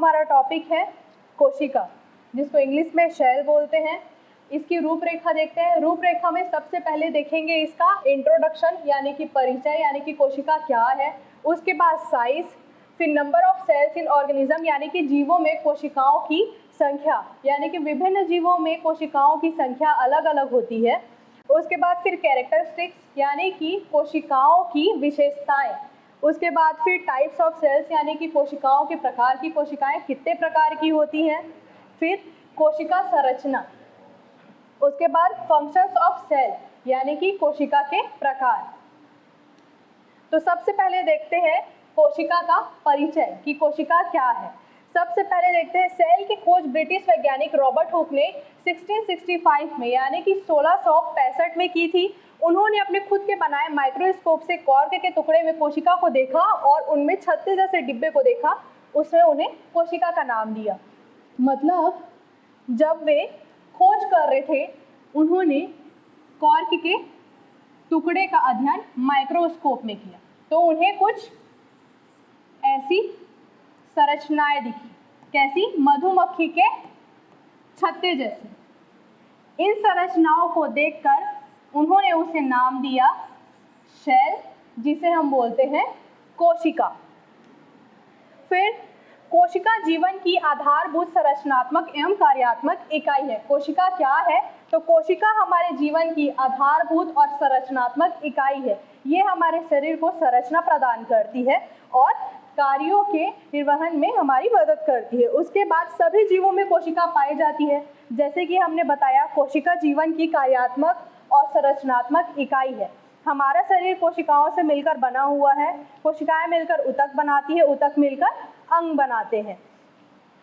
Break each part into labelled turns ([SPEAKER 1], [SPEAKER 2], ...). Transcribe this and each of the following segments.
[SPEAKER 1] हमारा टॉपिक है कोशिका, जिसको इंग्लिश में सेल बोलते हैं। इसकी रूपरेखा देखते हैं। रूपरेखा में सबसे पहले देखेंगे इसका इंट्रोडक्शन यानी कि परिचय, यानी कि कोशिका क्या है। उसके बाद साइज, फिर number of cells in organism यानी कि जीवों में कोशिकाओं की संख्या, यानी कि विभिन्न जीवों में कोशिकाओं की संख्या अलग अलग होती है। उसके बाद फिर कैरेक्टरिस्टिक्स यानी कि कोशिकाओं की विशेषताएं। उसके बाद फिर टाइप्स ऑफ सेल्स यानी कि कोशिकाओं के प्रकार की कोशिकाएं कितने प्रकार की होती हैं। फिर कोशिका संरचना। उसके बाद फंक्शंस ऑफ सेल यानी कि कोशिका के प्रकार। तो सबसे पहले देखते हैं कोशिका का परिचय कि कोशिका क्या है। सबसे पहले देखते हैं सेल की खोज ब्रिटिश वैज्ञानिक रॉबर्ट हुक ने 1665 में यानी कि 1665 में की थी। उन्होंने अपने खुद के बनाए माइक्रोस्कोप से कॉर्क के टुकड़े में कोशिका को देखा और उनमें छत्ते जैसे डिब्बे को देखा, उसमें उन्हें कोशिका का नाम दिया। मतलब जब वे खोज कर रहे थे उन्होंने कॉर्क के टुकड़े का अध्ययन माइक्रोस्कोप में किया, तो उन्हें कुछ ऐसी संरचनाएं दिखी। कैसी? मधुमक्खी के छत्ते जैसे। इन संरचनाओं को देखकर उन्होंने उसे नाम दिया सेल, जिसे हम बोलते हैं कोशिका। फिर कोशिका जीवन की आधारभूत संरचनात्मक एवं कार्यात्मक इकाई है। कोशिका क्या है? तो कोशिका हमारे जीवन की आधारभूत और संरचनात्मक इकाई है। ये हमारे शरीर को संरचना प्रदान करती है और कार्यों के निर्वहन में हमारी मदद करती है। उसके बाद सभी जीवों में कोशिका पाई जाती है। जैसे कि हमने बताया, कोशिका जीवन की कार्यात्मक और संरचनात्मक इकाई है। हमारा शरीर कोशिकाओं से मिलकर बना हुआ है। कोशिकाएं मिलकर ऊतक बनाती है, ऊतक मिलकर अंग बनाते हैं।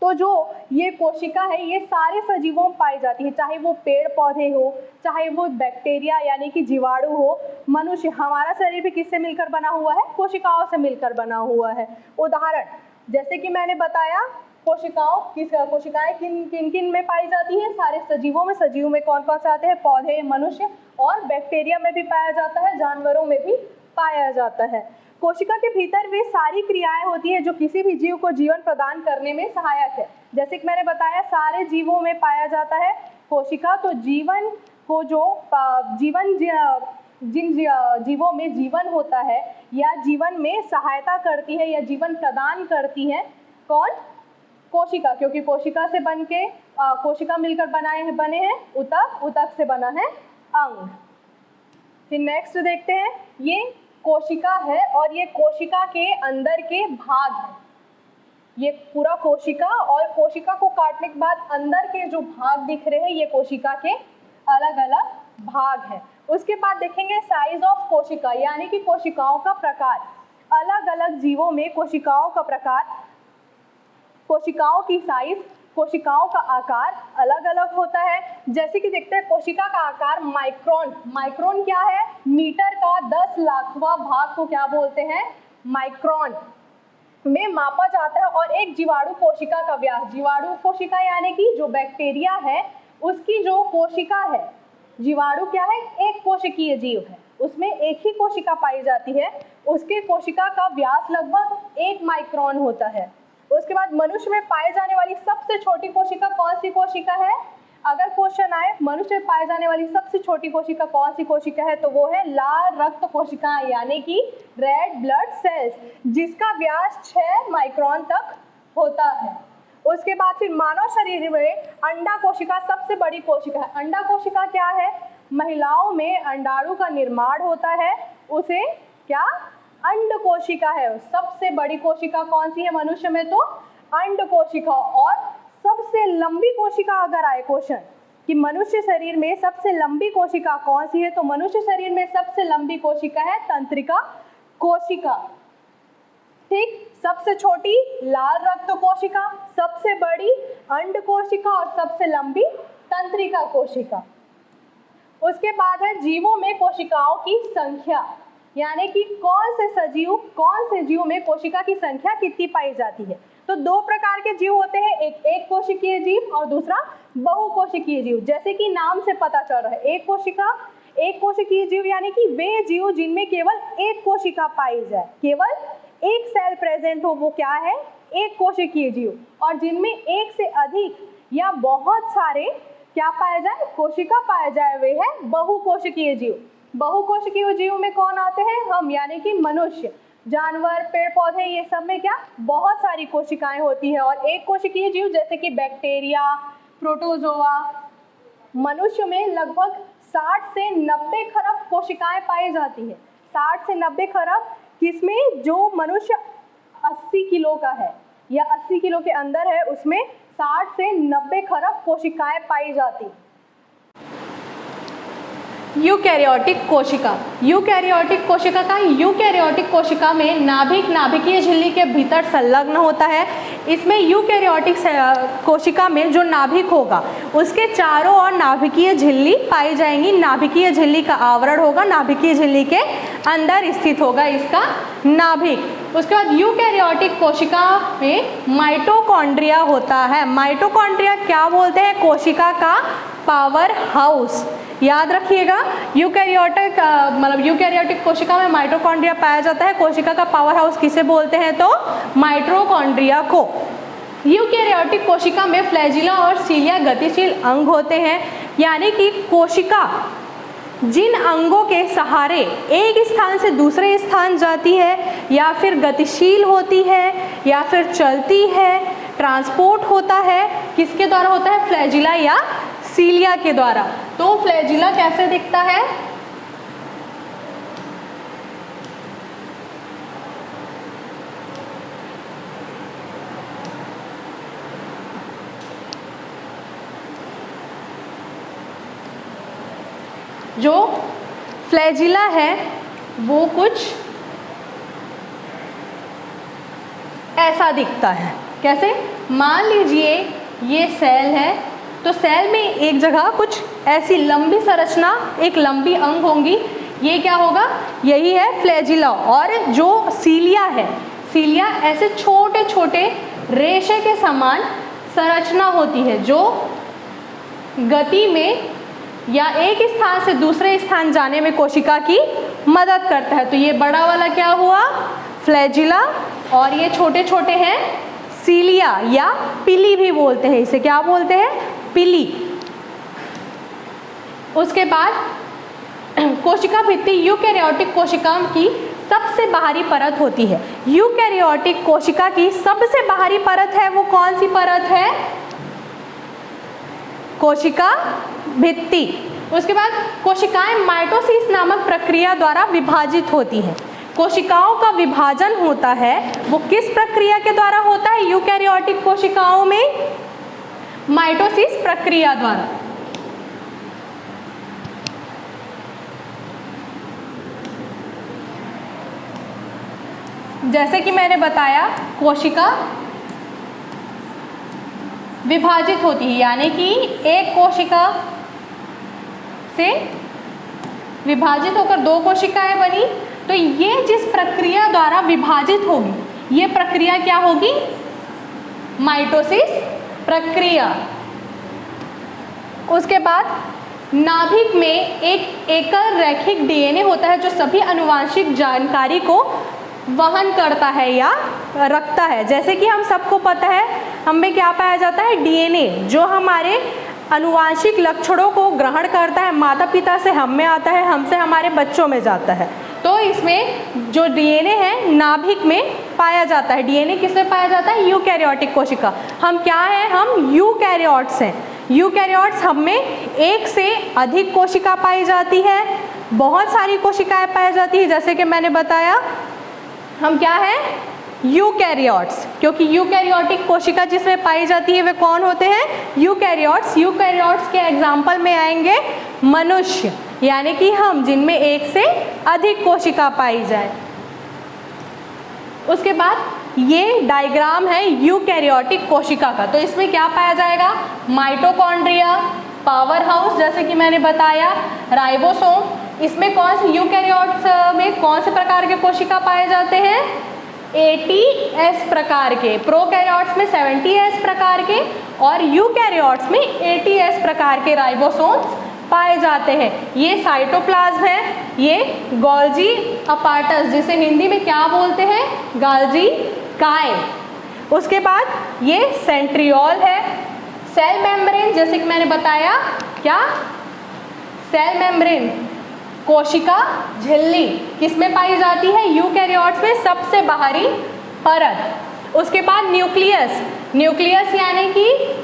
[SPEAKER 1] तो जो ये कोशिका है ये सारे सजीवों में पाई जाती है, चाहे वो पेड़ पौधे हो, चाहे वो बैक्टीरिया यानी कि जीवाणु हो। मनुष्य, हमारा शरीर भी किससे मिलकर बना हुआ है? कोशिकाओं से मिलकर बना हुआ है। उदाहरण जैसे कि मैंने बताया, कोशिकाएं किन किन में पाई जाती हैं? सारे सजीवों में। सजीवों में कौन कौन से आते हैं? पौधे, मनुष्य, और बैक्टीरिया में भी पाया जाता है, जानवरों में भी पाया जाता है। कोशिका के भीतर वे सारी क्रियाएं होती हैं जो किसी भी जीव को जीवन प्रदान करने में सहायक है। जैसे कि मैंने बताया, सारे जीवों में पाया जाता है कोशिका। तो जीवन को जिन जीवों में जीवन होता है या जीवन में सहायता करती है या जीवन प्रदान करती है, कौन? कोशिका। क्योंकि कोशिका से कोशिका मिलकर बने हैं ऊतक, ऊतक से बना है अंग। फिर नेक्स्ट देखते हैं, ये कोशिका है और ये कोशिका के अंदर के भाग हैं। ये पूरा कोशिका, और कोशिका को काटने के बाद अंदर के जो भाग दिख रहे हैं ये कोशिका के अलग अलग भाग हैं। उसके बाद देखेंगे साइज ऑफ कोशिका यानी कि कोशिकाओं का प्रकार। अलग अलग जीवों में कोशिकाओं का प्रकार, कोशिकाओं की साइज, कोशिकाओं का आकार अलग अलग होता है। जैसे कि देखते हैं कोशिका का आकार माइक्रोन। माइक्रोन क्या है? मीटर का 10 लाखवां भाग को क्या बोलते हैं? माइक्रोन में मापा जाता है। और एक जीवाणु कोशिका का व्यास, जीवाणु कोशिका यानी कि जो बैक्टीरिया है उसकी जो कोशिका है, जीवाणु क्या है? एक कोशिकीय जीव है, उसमें एक ही कोशिका पाई जाती है। उसके कोशिका का व्यास लगभग 1 माइक्रोन होता है। उसके बाद मनुष्य में पाए जाने वाली सबसे छोटी कोशिका कौन सी कोशिका है? अगर क्वेश्चन आए मनुष्य में पाई जाने वाली सबसे छोटी कोशिका कौन सी कोशिका है, तो वो है लाल रक्त कोशिका यानी कि रेड ब्लड सेल्स, जिसका व्यास 6 माइक्रोन तक होता है। उसके बाद फिर मानव शरीर में अंडा कोशिका सबसे बड़ी कोशिका है। अंडा कोशिका क्या है? महिलाओं में अंडाणु का निर्माण होता है, उसे क्या? अंड कोशिका है। सबसे बड़ी कोशिका कौन सी है मनुष्य में? तो अंड कोशिका। और सबसे लंबी कोशिका अगर आए क्वेश्चन कि मनुष्य शरीर में सबसे लंबी कोशिका कौन सी है, तो मनुष्य शरीर में सबसे लंबी कोशिका है तंत्रिका कोशिका। ठीक, सबसे छोटी लाल रक्त कोशिका, सबसे बड़ी अंड कोशिका और सबसे लंबी तंत्रिका कोशिका। उसके बाद है जीवों में कोशिकाओं की संख्या, यानी कि कौन से जीव में कोशिका की संख्या कितनी पाई जाती है। तो 2 प्रकार के जीव होते हैं, एक कोशिकीय जीव और दूसरा बहुकोशिकीय जीव। जैसे कि नाम से पता चल रहा है, एक कोशिकीय जीव यानी कि वे जीव जिनमें केवल एक कोशिका पाई जाए, केवल एक सेल प्रेजेंट हो, वो क्या है? एक कोशिकीय जीव, और जिनमें एक से अधिक या बहुत सारे क्या पाया जाए, कोशिका पाया जाए, वे है बहुकोशिकीय जीव। बहुकोशिकीय जीव में कौन आते हैं, हम, यानी कि मनुष्य, जानवर, पेड़ पौधे, ये सब में क्या बहुत सारी कोशिकाएं होती है। और एक कोशिकीय जीव जैसे कि बैक्टीरिया, प्रोटोजोआ, मनुष्य में लगभग 60 से 90 खरब कोशिकाएं पाई जाती है। 60 से 90 खरब, किसमें, जो मनुष्य 80 किलो का है या 80 किलो के अंदर है, उसमें 60 से 90 खरब कोशिकाएं पाई जाती। यूकैरियोटिक कोशिका, यूकैरियोटिक कोशिका का, यूकैरियोटिक कोशिका में नाभिक नाभिकीय झिल्ली के भीतर संलग्न होता है। इसमें यूकैरियोटिक कोशिका में जो नाभिक होगा उसके चारों ओर नाभिकीय झिल्ली पाई जाएंगी। नाभिकीय झिल्ली का आवरण होगा, नाभिकीय झिल्ली के अंदर स्थित होगा इसका नाभिक। उसके बाद यूकैरियोटिक कोशिका में माइटोकॉन्ड्रिया होता है। माइटोकॉन्ड्रिया क्या बोलते हैं, कोशिका का पावर हाउस। याद रखिएगा, यूकैरियोटिक मतलब यूकैरियोटिक कोशिका में माइटोकॉन्ड्रिया पाया जाता है। कोशिका का पावर हाउस किसे बोलते हैं, तो माइटोकॉन्ड्रिया को। यूकैरियोटिक कोशिका में फ्लैजिला और सीलिया गतिशील अंग होते हैं, यानी कि कोशिका जिन अंगों के सहारे एक स्थान से दूसरे स्थान जाती है, या फिर गतिशील होती है, या फिर चलती है, ट्रांसपोर्ट होता है, किसके द्वारा होता है, फ्लैजिला या सीलिया के द्वारा। तो फ्लैजिला कैसे दिखता है, जो फ्लैजिला है वो कुछ ऐसा दिखता है। कैसे, मान लीजिए ये सेल है, तो सेल में एक जगह कुछ ऐसी लंबी संरचना, एक लंबी अंग होंगी, ये क्या होगा, यही है फ्लैजिला। और जो सीलिया है, सीलिया ऐसे छोटे छोटे रेशे के समान संरचना होती है, जो गति में या एक स्थान से दूसरे स्थान जाने में कोशिका की मदद करता है। तो ये बड़ा वाला क्या हुआ, फ्लैजिला, और ये छोटे छोटे हैं सीलिया, या पिली भी बोलते हैं, इसे क्या बोलते हैं, पिली। उसके बाद कोशिका भित्ति यूकैरियोटिक कोशिका की सबसे बाहरी परत होती है। यूकैरियोटिक कोशिका की सबसे बाहरी परत है, वो कौन सी परत है, कोशिका भित्ति। उसके बाद कोशिकाएं माइटोसिस नामक प्रक्रिया द्वारा विभाजित होती हैं। कोशिकाओं का विभाजन होता है, वो किस प्रक्रिया के द्वारा होता है, यूकैरियोटिक कोशिकाओं में माइटोसिस प्रक्रिया द्वारा। जैसे कि मैंने बताया, कोशिका विभाजित होती है, यानी कि एक कोशिका से विभाजित होकर दो कोशिकाएं बनी। तो ये जिस प्रक्रिया द्वारा विभाजित होगी, ये प्रक्रिया क्या होगी, माइटोसिस प्रक्रिया। उसके बाद नाभिक में एक एकल रैखिक डीएनए होता है, जो सभी आनुवांशिक जानकारी को वहन करता है या रखता है। जैसे कि हम सबको पता है, हम में क्या पाया जाता है, डीएनए, जो हमारे आनुवांशिक लक्षणों को ग्रहण करता है, माता पिता से हम में आता है, हमसे हमारे बच्चों में जाता है। तो इसमें जो डीएनए है नाभिक में पाया जाता है। डीएनए किसमें पाया जाता है, यूकैरियोटिक कोशिका। हम क्या हैं, हम यूकैरियोट्स हैं। यूकैरियोट्स, हम में एक से अधिक कोशिका पाई जाती है, बहुत सारी कोशिकाएं पाई जाती है। जैसे कि मैंने बताया, हम क्या हैं, यूकैरियोट्स, क्योंकि यूकैरियोटिक कोशिका जिसमें पाई जाती है वे कौन होते हैं, यूकैरियोट्स। यूकैरियोट्स के एग्जाम्पल में आएंगे मनुष्य, यानी कि हम, जिनमें एक से अधिक कोशिका पाई जाए। उसके बाद ये डायग्राम है यूकैरियोटिक कोशिका का। तो इसमें क्या पाया जाएगा, माइटोकॉन्ड्रिया, पावर हाउस, जैसे कि मैंने बताया, राइबोसोम। इसमें कौन से यूकैरियोट्स में कौन से प्रकार के कोशिका पाए जाते हैं, 80S प्रकार के। प्रोकैरियोट्स में 70S प्रकार के, और यूकैरियोट्स में 80S प्रकार के राइबोसोम्स पाए जाते हैं। ये साइटोप्लाज्म है, ये गोल्जी अपार्टस, जिसे हिंदी में क्या बोलते हैं, गाल्जी काय। उसके बाद ये सेंट्रियोल है। सेल मेम्ब्रेन, जैसे कि मैंने बताया, क्या सेल मेम्ब्रेन, कोशिका झिल्ली किसमें पाई जाती है? यूकैरियोट्स में सबसे बाहरी परत। उसके बाद न्यूक्लियस, न्यूक्लियस यानी कि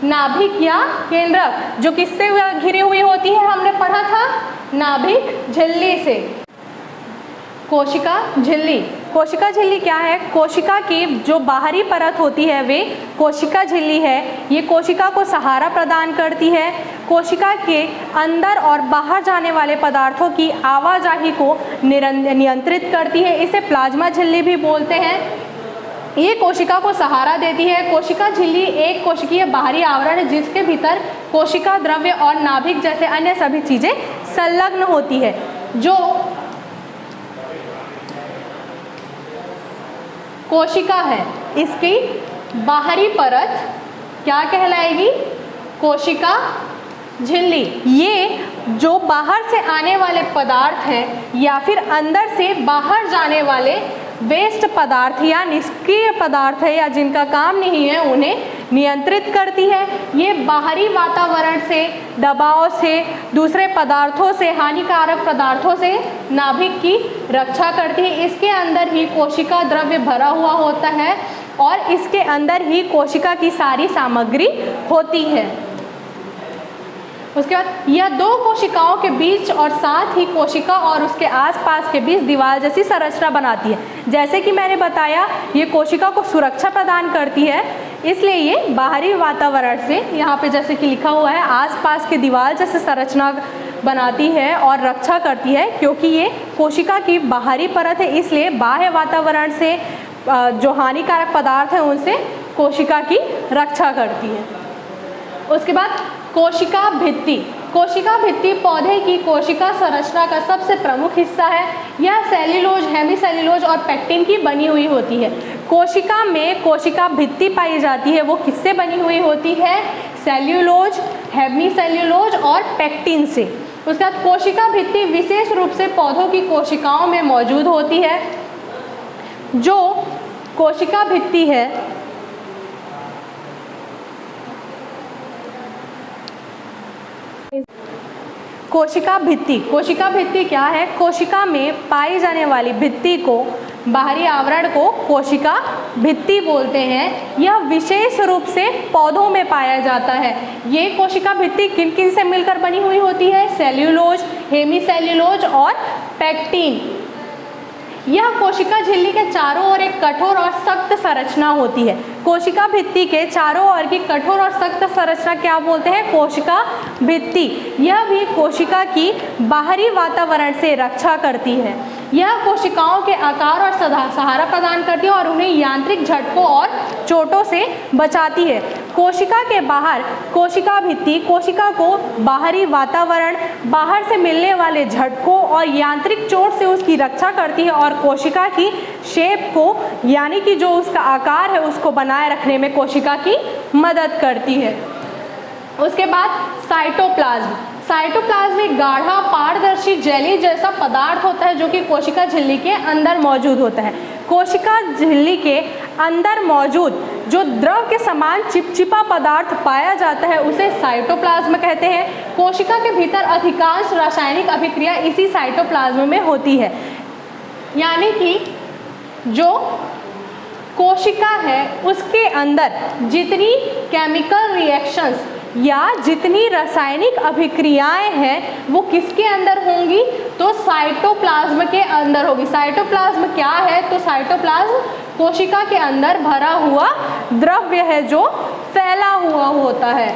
[SPEAKER 1] नाभिक या केंद्रक, जो किससे घिरी हुई होती है? हमने पढ़ा था नाभिक झिल्ली से। कोशिका झिल्ली, कोशिका झिल्ली क्या है? कोशिका की जो बाहरी परत होती है वे कोशिका झिल्ली है। ये कोशिका को सहारा प्रदान करती है, कोशिका के अंदर और बाहर जाने वाले पदार्थों की आवाजाही को नियंत्रित करती है। इसे प्लाज्मा झिल्ली भी बोलते हैं। ये कोशिका को सहारा देती है। कोशिका झिल्ली एक कोशिकीय बाहरी आवरण है जिसके भीतर कोशिका द्रव्य और नाभिक जैसे अन्य सभी चीजें संलग्न होती है। जो कोशिका है इसकी बाहरी परत क्या कहलाएगी? कोशिका झिल्ली। ये जो बाहर से आने वाले पदार्थ हैं या फिर अंदर से बाहर जाने वाले वेस्ट पदार्थ या निष्क्रिय पदार्थ है या जिनका काम नहीं है उन्हें नियंत्रित करती है। ये बाहरी वातावरण से, दबाव से, दूसरे पदार्थों से, हानिकारक पदार्थों से नाभिक की रक्षा करती है। इसके अंदर ही कोशिका द्रव्य भरा हुआ होता है और इसके अंदर ही कोशिका की सारी सामग्री होती है। उसके बाद यह दो कोशिकाओं के बीच और साथ ही कोशिका और उसके आसपास के बीच दीवार जैसी संरचना बनाती है। जैसे कि मैंने बताया, ये कोशिका को सुरक्षा प्रदान करती है, इसलिए ये बाहरी वातावरण से, यहाँ पे जैसे कि लिखा हुआ है, आसपास के दीवार जैसे संरचना बनाती है और रक्षा करती है। क्योंकि ये कोशिका की बाहरी परत है, इसलिए बाह्य वातावरण से जो हानिकारक पदार्थ हैं उनसे कोशिका की रक्षा करती है। उसके बाद कोशिका भित्ति, कोशिका भित्ति पौधे की कोशिका संरचना का सबसे प्रमुख हिस्सा है। यह सेल्यूलोज, हेमीसेल्यूलोज और पेक्टिन की बनी हुई होती है। कोशिका में कोशिका भित्ति पाई जाती है, वो किससे बनी हुई होती है? सेल्यूलोज, हेमीसेल्यूलोज और पेक्टिन से। उसके बाद कोशिका भित्ति विशेष रूप से पौधों की कोशिकाओं में मौजूद होती है। जो कोशिका भित्ति है कोशिका भित्ति, कोशिका भित्ति क्या है? कोशिका में पाई जाने वाली भित्ति को, बाहरी आवरण को कोशिका भित्ति बोलते हैं। यह विशेष रूप से पौधों में पाया जाता है। ये कोशिका भित्ति किन किन से मिलकर बनी हुई होती है? सेल्यूलोज, हेमीसेल्यूलोज और पेक्टिन। यह कोशिका झिल्ली के चारों ओर एक कठोर और सख्त संरचना होती है। कोशिका भित्ति के चारों ओर की कठोर और सख्त संरचना क्या बोलते हैं? कोशिका भित्ति। यह भी कोशिका की बाहरी वातावरण से रक्षा करती है। यह कोशिकाओं के आकार और सहारा प्रदान करती है और उन्हें यांत्रिक झटकों और चोटों से बचाती है। कोशिका के बाहर कोशिका भित्ति कोशिका को बाहरी वातावरण, बाहर से मिलने वाले झटकों और यांत्रिक चोट से उसकी रक्षा करती है और कोशिका की शेप को, यानी कि जो उसका आकार है, उसको बनाए रखने में कोशिका की मदद करती है। उसके बाद साइटोप्लाज्म, साइटोप्लाज्म एक गाढ़ा पारदर्शी जेली जैसा पदार्थ होता है जो कि कोशिका झिल्ली के अंदर मौजूद होता है। कोशिका झिल्ली के अंदर मौजूद जो द्रव के समान चिपचिपा पदार्थ पाया जाता है उसे साइटोप्लाज्म कहते हैं। कोशिका के भीतर अधिकांश रासायनिक अभिक्रिया इसी साइटोप्लाज्म में होती है। यानी कि जो कोशिका है उसके अंदर जितनी केमिकल रिएक्शंस या जितनी रासायनिक अभिक्रियाएं हैं वो किसके अंदर होंगी? तो साइटोप्लाज्म के अंदर होगी। साइटोप्लाज्म क्या है? तो साइटोप्लाज्म कोशिका के अंदर भरा हुआ द्रव्य है जो फैला हुआ होता है।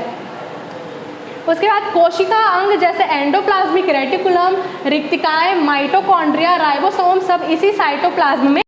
[SPEAKER 1] उसके बाद कोशिका अंग जैसे एंडोप्लाज्मिक रेटिकुलम, रिक्तिकाएं, माइटोकॉन्ड्रिया, राइबोसोम सब इसी साइटोप्लाज्म में